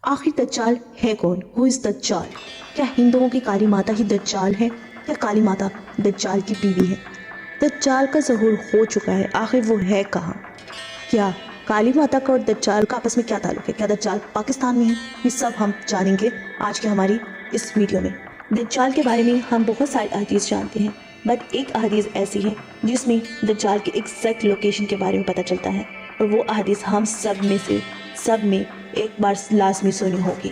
آخر دجال ہے کون؟ ہو از دجال؟ کیا ہندوؤں کی کالی ماتا ہی دجال ہے یا کالی ماتا دجال کی بیوی ہے؟ دجال کا ظہور ہو چکا ہے، آخر وہ ہے کہاں؟ کیا کالی ماتا کا اور دجال کا آپس میں کیا تعلق ہے؟ کیا دجال پاکستان میں ہے؟ یہ سب ہم جانیں گے آج کی ہماری اس ویڈیو میں۔ دجال کے بارے میں ہم بہت ساری احادیث جانتے ہیں، بٹ ایک احادیث ایسی ہے جس میں دجال کی ایگزیکٹ لوکیشن کے بارے میں پتہ چلتا ہے، اور وہ احادیث ہم سب میں ایک بار لازمی سنی ہوگی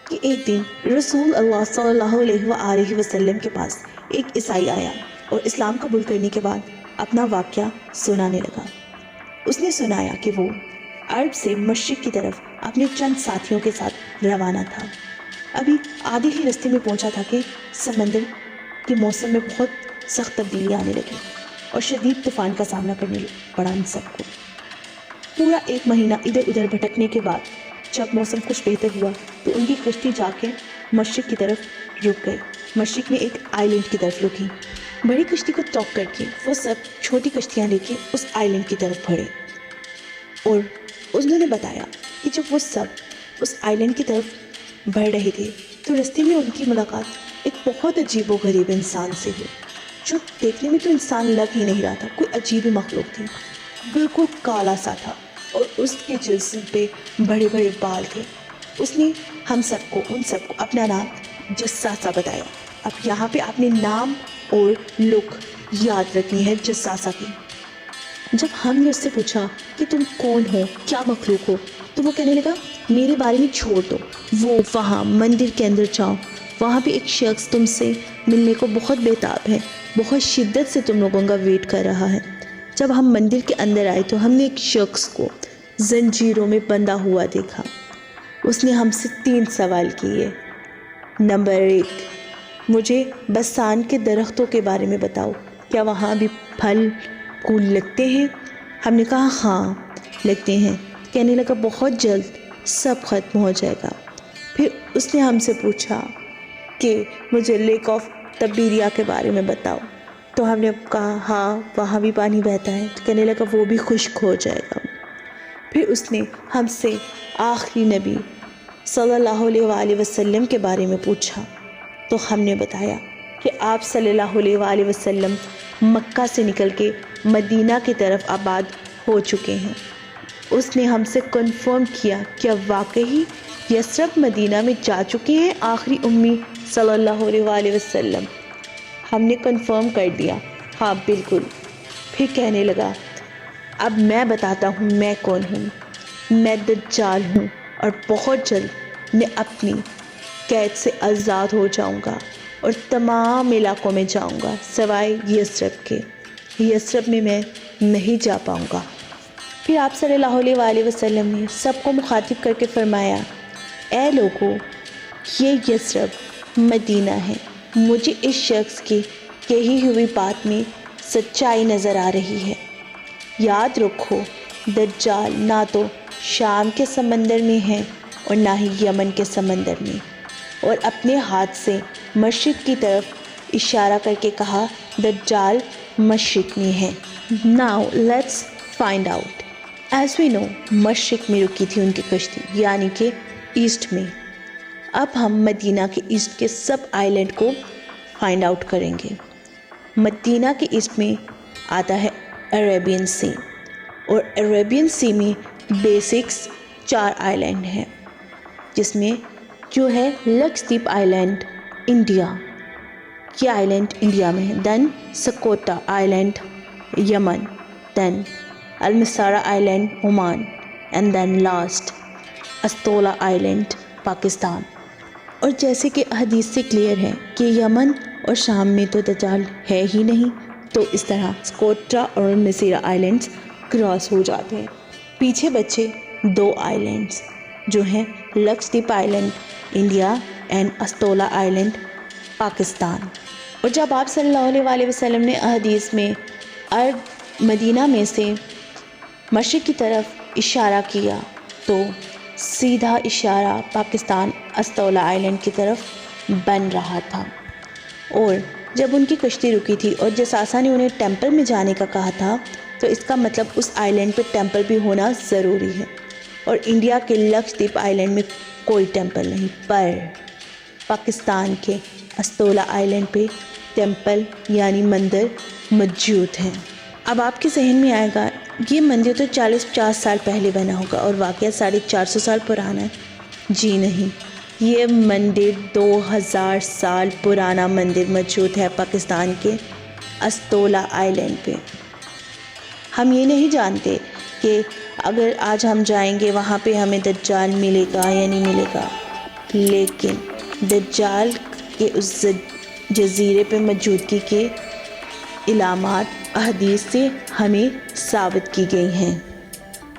کہ ایک دن رسول اللہ صلی اللہ علیہ وآلہ وسلم کے پاس ایک عیسائی آیا اور اسلام قبول کرنے کے بعد اپنا واقعہ سنانے لگا۔ اس نے سنایا کہ وہ عرب سے مشرق کی طرف اپنے چند ساتھیوں کے ساتھ روانہ تھا۔ ابھی آدھے ہی رستے میں پہنچا تھا کہ سمندر کے موسم میں بہت سخت تبدیلی آنے لگی اور شدید طوفان کا سامنا کرنے پڑا ان سب کو۔ پورا ایک مہینہ ادھر ادھر بھٹکنے کے بعد جب موسم کچھ بہتر ہوا تو ان کی کشتی جا کے مشرق کی طرف رک گئی۔ مشرق میں ایک آئی لینڈ کی طرف رکی۔ بڑی کشتی کو ٹاپ کر کے وہ سب چھوٹی کشتیاں لے کے اس آئی لینڈ کی طرف بڑھے، اور انہوں نے بتایا کہ جب وہ سب اس آئی لینڈ کی طرف بڑھ رہے تھے تو رستے میں ان کی ملاقات ایک بہت عجیب و غریب انسان سے ہوئی، جو دیکھنے میں تو انسان لگ ہی نہیں رہا تھا، کوئی عجیب ہی مخلوق تھی، بالکل کالا سا تھا اور اس کے جسم پہ بڑے بڑے بال تھے۔ اس نے ان سب کو اپنا نام جساسہ بتایا۔ اب یہاں پہ آپ نے نام اور لک یاد رکھنی ہے جساسہ کی۔ جب ہم نے اس سے پوچھا کہ تم کون ہو، کیا مخلوق ہو، تو وہ کہنے لگا میرے بارے میں چھوڑ دو، وہ وہاں مندر کے اندر جاؤ، وہاں پہ ایک شخص تم سے ملنے کو بہت بےتاب ہے، بہت شدت سے تم لوگوں کا ویٹ کر رہا ہے۔ جب ہم مندر کے اندر آئے تو ہم نے ایک شخص کو زنجیروں میں بندھا ہوا دیکھا۔ اس نے ہم سے 3 سوال کیے۔ نمبر 1، مجھے بسان کے درختوں کے بارے میں بتاؤ، کیا وہاں بھی پھل پھول لگتے ہیں؟ ہم نے کہا ہاں لگتے ہیں۔ کہنے لگا بہت جلد سب ختم ہو جائے گا۔ پھر اس نے ہم سے پوچھا کہ مجھے لیک آف تبیریا کے بارے میں بتاؤ، تو ہم نے کہا ہاں وہاں بھی پانی بہتا ہے۔ کہنے لگا وہ بھی خشک ہو جائے گا۔ پھر اس نے ہم سے آخری نبی صلی اللہ علیہ وآلہ وسلم کے بارے میں پوچھا، تو ہم نے بتایا کہ آپ صلی اللہ علیہ وآلہ وسلم مکہ سے نکل کے مدینہ کی طرف آباد ہو چکے ہیں۔ اس نے ہم سے کنفرم کیا کہ واقعی یثرب مدینہ میں جا چکے ہیں آخری امی صلی اللہ علیہ وآلہ وسلم۔ ہم نے کنفرم کر دیا ہاں بالکل۔ پھر کہنے لگا اب میں بتاتا ہوں میں کون ہوں، میں دجال ہوں، اور بہت جلد میں اپنی قید سے آزاد ہو جاؤں گا اور تمام علاقوں میں جاؤں گا سوائے یثرب کے۔ یثرب میں نہیں جا پاؤں گا۔ پھر آپ صلی اللہ علیہ وآلہ وسلم نے سب کو مخاطب کر کے فرمایا، اے لوگو، یہ یثرب مدینہ ہے۔ مجھے اس شخص کی کہی ہوئی بات میں سچائی نظر آ رہی ہے۔ یاد رکھو دجال نہ تو شام کے سمندر میں ہے اور نہ ہی یمن کے سمندر میں۔ اور اپنے ہاتھ سے مشرق کی طرف اشارہ کر کے کہا دجال مشرق میں ہے۔ Now let's find out۔ As we know مشرق میں رکی تھی ان کی کشتی، یعنی کہ ایسٹ میں۔ اب ہم مدینہ کے ایسٹ کے سب آئی لینڈ کو فائنڈ آؤٹ کریں گے۔ مدینہ کے ایسٹ میں آتا ہے عربین سی، اور عربین سی میں بیسکس 4 آئی لینڈ ہیں، جس میں جو ہے لکشدیپ آئی لینڈ انڈیا، یہ آئی لینڈ انڈیا میں ہے۔ Then Socotra island Yemen, then Al Masirah island Oman, and then last Astola island Pakistan. اور جیسے کہ حدیث سے کلیئر ہے کہ یمن اور شام میں تو دجال ہے ہی نہیں، تو اس طرح سکوٹرا اور مسیرا آئی لینڈز کراس ہو جاتے ہیں۔ پیچھے بچے 2 آئی لینڈز جو ہیں Lakshadweep island India and Astola island Pakistan. اور جب آپ صلی اللہ علیہ وآلہ وسلم نے احادیث میں عرب مدینہ میں سے مشرق کی طرف اشارہ کیا تو سیدھا اشارہ پاکستان استولا آئی لینڈ کی طرف بن رہا تھا۔ اور جب ان کی کشتی رکی تھی اور جساسہ نے انہیں ٹیمپل میں جانے کا کہا تھا، تو اس کا مطلب اس آئی لینڈ پہ ٹیمپل بھی ہونا ضروری ہے۔ اور انڈیا کے لکشدیپ آئی لینڈ میں کوئی ٹیمپل نہیں، پر پاکستان کے استولا آئی لینڈ پہ ٹیمپل یعنی مندر موجود ہیں۔ اب آپ کے ذہن میں آئے گا یہ مندر تو 40-50 سال پہلے بنا ہوگا اور واقعہ 450 سال پرانا ہے۔ جی نہیں، یہ مندر 2000 سال پرانا مندر موجود ہے پاکستان کے استولا آئی لینڈ پہ۔ ہم یہ نہیں جانتے کہ اگر آج ہم جائیں گے وہاں پہ ہمیں دجال ملے گا یا نہیں ملے گا، لیکن دجال کے اس جزیرے پہ موجودگی کے علامات احادیث سے ہمیں ثابت کی گئی ہیں۔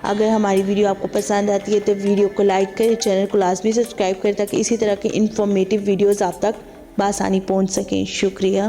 اگر ہماری ویڈیو آپ کو پسند آتی ہے تو ویڈیو کو لائک کریں، چینل کو لازمی سبسکرائب کریں تاکہ اسی طرح کے انفارمیٹیو ویڈیوز آپ تک بآسانی پہنچ سکیں۔ شکریہ۔